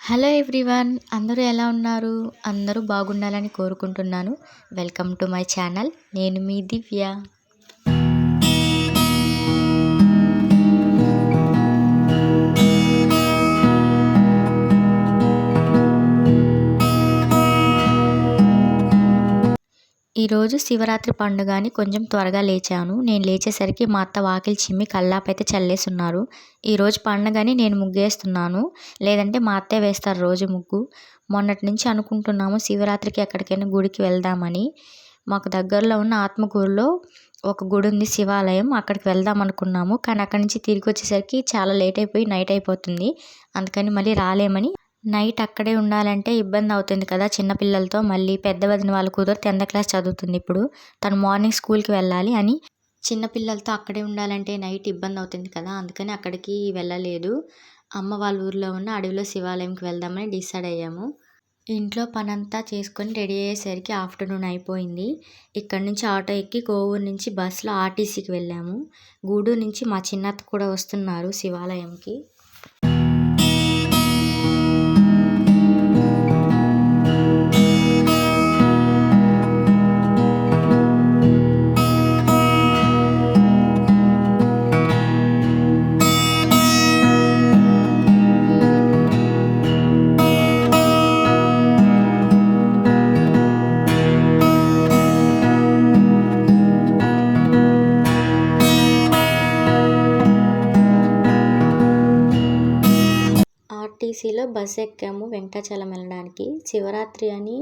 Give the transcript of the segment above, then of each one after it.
Hello everyone, అందరూ ఎలా ఉన్నారు? అందరూ బాగుండాలని కోరుకుంటున్నాను. Welcome to my channel. నేను మీ దివ్య. ఈరోజు శివరాత్రి పండుగ అని కొంచెం త్వరగా లేచాను. నేను లేచేసరికి మా అత్త వాకిలి చిమ్మి కల్లాపైతే చల్లేసున్నారు. ఈరోజు పండుగని నేను ముగ్గేస్తున్నాను, లేదంటే మా అత్తే వేస్తారు రోజు ముగ్గు. మొన్నటి నుంచి అనుకుంటున్నాము శివరాత్రికి ఎక్కడికైనా గుడికి వెళ్దామని. మాకు దగ్గరలో ఉన్న ఆత్మకూరులో ఒక గుడి ఉంది, శివాలయం. అక్కడికి వెళ్దాం అనుకున్నాము, కానీ అక్కడి నుంచి తిరిగి వచ్చేసరికి చాలా లేట్ అయిపోయి నైట్ అయిపోతుంది. అందుకని మళ్ళీ రాలేమని, నైట్ అక్కడే ఉండాలంటే ఇబ్బంది అవుతుంది కదా చిన్నపిల్లలతో. మళ్ళీ పెద్ద వదిన వాళ్ళ కూతురు 10th క్లాస్ చదువుతుంది ఇప్పుడు. తను మార్నింగ్ స్కూల్కి వెళ్ళాలి అని చిన్నపిల్లలతో అక్కడే ఉండాలంటే నైట్ ఇబ్బంది అవుతుంది కదా, అందుకని అక్కడికి వెళ్ళలేదు. అమ్మ వాళ్ళ ఊర్లో ఉన్న అడవిలో శివాలయంకి వెళ్దామని డిసైడ్ అయ్యాము. ఇంట్లో పనంతా చేసుకొని రెడీ అయ్యేసరికి ఆఫ్టర్నూన్ అయిపోయింది. ఇక్కడ నుంచి ఆటో ఎక్కి కోవూరు నుంచి బస్సులో ఆర్టీసీకి వెళ్ళాము. గూడూరు నుంచి మా చిన్నత్త కూడా వస్తున్నారు శివాలయంకి. ఆర్టీసీలో బస్ ఎక్కాము వెంకటాచలం వెళ్ళడానికి. శివరాత్రి అని,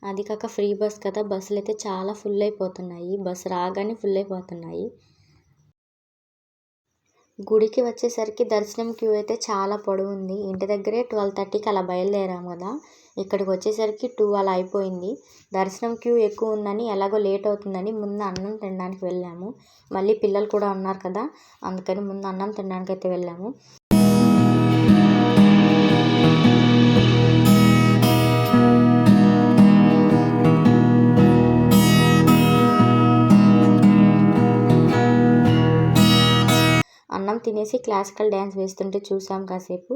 అది కాక ఫ్రీ బస్ కదా, బస్సులు అయితే చాలా ఫుల్ అయిపోతున్నాయి. బస్సు రాగానే ఫుల్ అయిపోతున్నాయి. గుడికి వచ్చేసరికి దర్శనం క్యూ అయితే చాలా పొడవు ఉంది. ఇంటి దగ్గరే 12:30కి అలా బయలుదేరాము కదా, ఇక్కడికి వచ్చేసరికి 2 అలా అయిపోయింది. దర్శనం క్యూ ఎక్కువ ఉందని, ఎలాగో లేట్ అవుతుందని ముందు అన్నం తినడానికి వెళ్ళాము. మళ్ళీ పిల్లలు కూడా ఉన్నారు కదా, అందుకని ముందు అన్నం తినడానికి అయితే వెళ్ళాము. అన్నం తినేసి క్లాసికల్ డ్యాన్స్ వేస్తుంటే చూసాం కాసేపు.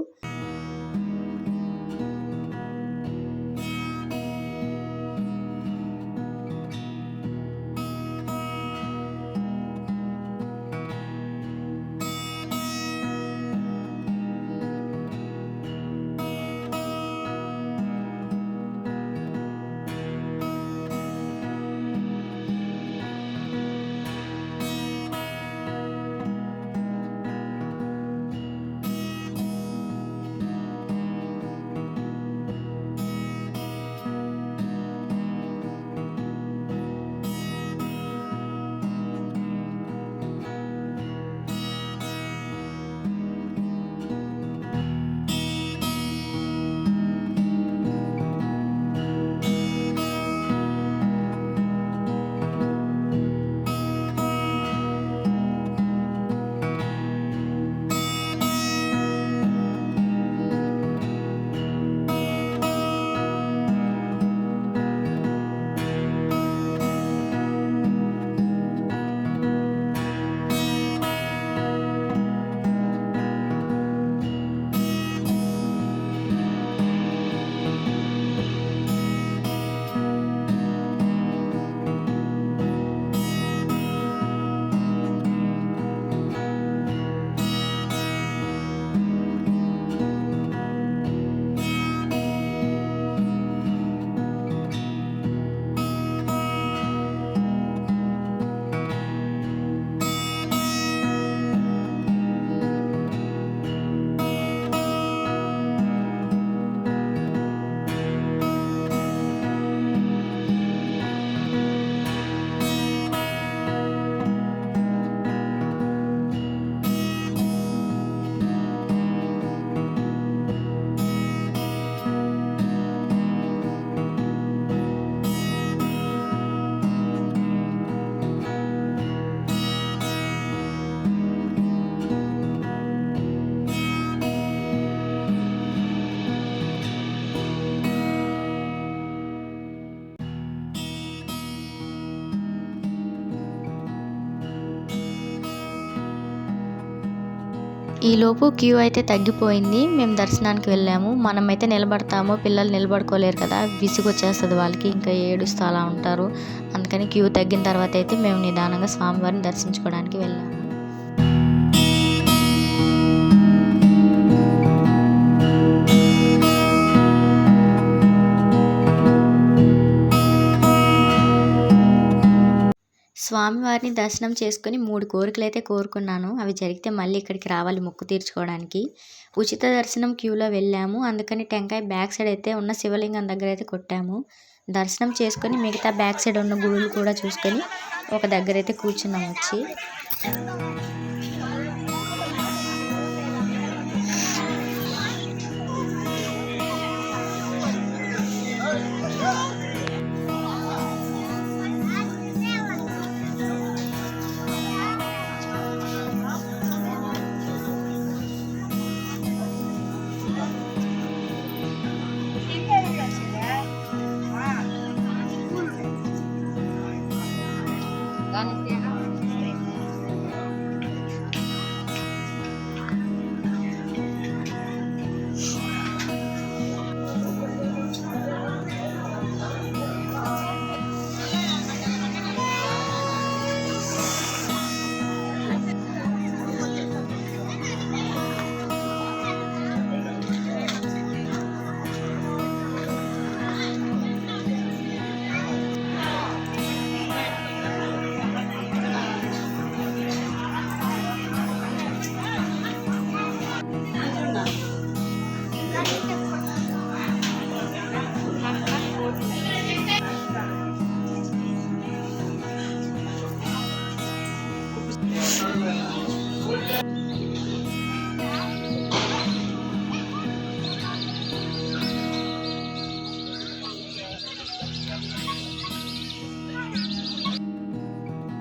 ఈలోపు క్యూ అయితే తగ్గిపోయింది. మేము దర్శనానికి వెళ్ళాము. మనమైతే నిలబడతాము, పిల్లలు నిలబడుకోలేరు కదా, విసుగొచ్చేస్తుంది వాళ్ళకి, ఇంకా ఏడుస్తూ అలా ఉంటారు. అందుకని క్యూ తగ్గిన తర్వాత అయితే మేము నిదానంగా స్వామివారిని దర్శించుకోవడానికి వెళ్ళాము. స్వామివారిని దర్శనం చేసుకుని 3 కోరికలైతే కోరుకున్నాను. అవి జరిగితే మళ్ళీ ఇక్కడికి రావాలి మొక్కు తీర్చుకోవడానికి. ఉచిత దర్శనం క్యూలో వెళ్ళాము. అందుకని టెంకాయ బ్యాక్ సైడ్ అయితే ఉన్న శివలింగం దగ్గర అయితే కొట్టాము. దర్శనం చేసుకొని మిగతా బ్యాక్ సైడ్ ఉన్న గుడులు కూడా చూసుకొని ఒక దగ్గర అయితే కూర్చున్నాం వచ్చి.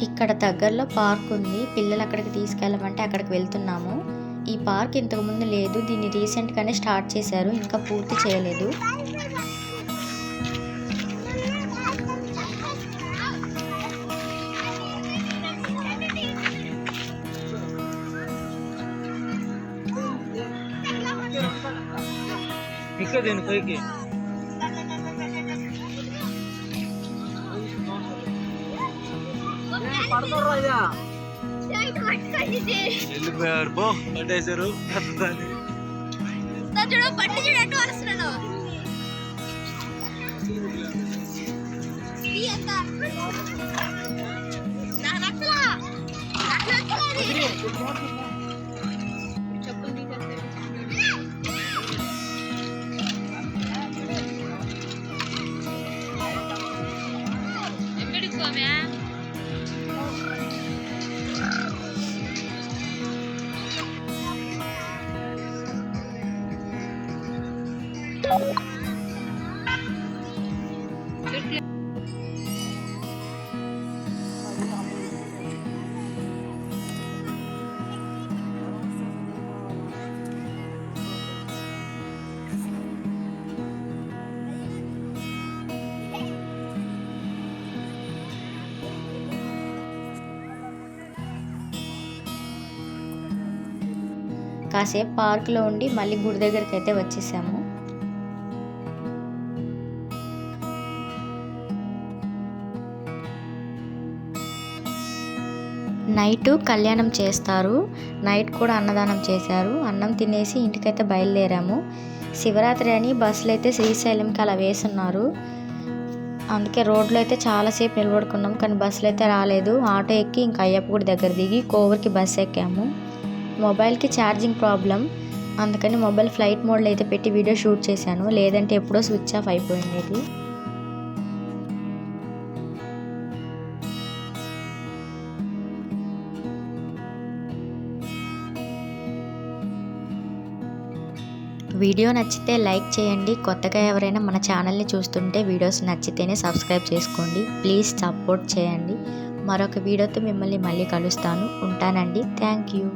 ఇక్కడ దగ్గరలో పార్క్ ఉంది. పిల్లలు అక్కడికి తీసుకెళ్ళమంటే అక్కడికి వెళ్తున్నాము. ఈ పార్క్ ఇంతకుముందు లేదు, దీన్ని రీసెంట్గానే స్టార్ట్ చేశారు, ఇంకా పూర్తి చేయలేదు. వెళ్ళిపోయారు పో పట్టేశారు చూడు పట్టి చూడు ఎటు వస్తున్నాడు కాసేపు పార్కులో ఉండి మళ్ళీ గుడి దగ్గరికి అయితే వచ్చేసాము. నైట్ కళ్యాణం చేస్తారు, నైట్ కూడా అన్నదానం చేశారు. అన్నం తినేసి ఇంటికైతే బయలుదేరాము. శివరాత్రి అని బస్సులు అయితే శ్రీశైలంకి అలా వేసున్నారు. అందుకే రోడ్లో అయితే చాలాసేపు నిలబడుకున్నాం, కానీ బస్సులు అయితే రాలేదు. ఆటో ఎక్కి ఇంకా అయ్యప్ప గుడి దగ్గర దిగి కోవూరుకి బస్సు ఎక్కాము. మొబైల్కి ఛార్జింగ్ ప్రాబ్లం, అందుకని మొబైల్ ఫ్లైట్ మోడ్లో అయితే పెట్టి వీడియో షూట్ చేశాను, లేదంటే ఎప్పుడో స్విచ్ ఆఫ్ అయిపోయింది. వీడియో నచ్చితే లైక్ చేయండి. కొత్తగా ఎవరైనా మన ఛానల్ని చూస్తుంటే వీడియోస్ నచ్చితేనే సబ్స్క్రైబ్ చేసుకోండి. ప్లీజ్ సపోర్ట్ చేయండి. మరొక వీడియోతో మిమ్మల్ని మళ్ళీ కలుస్తాను. ఉంటానండి. Thank you.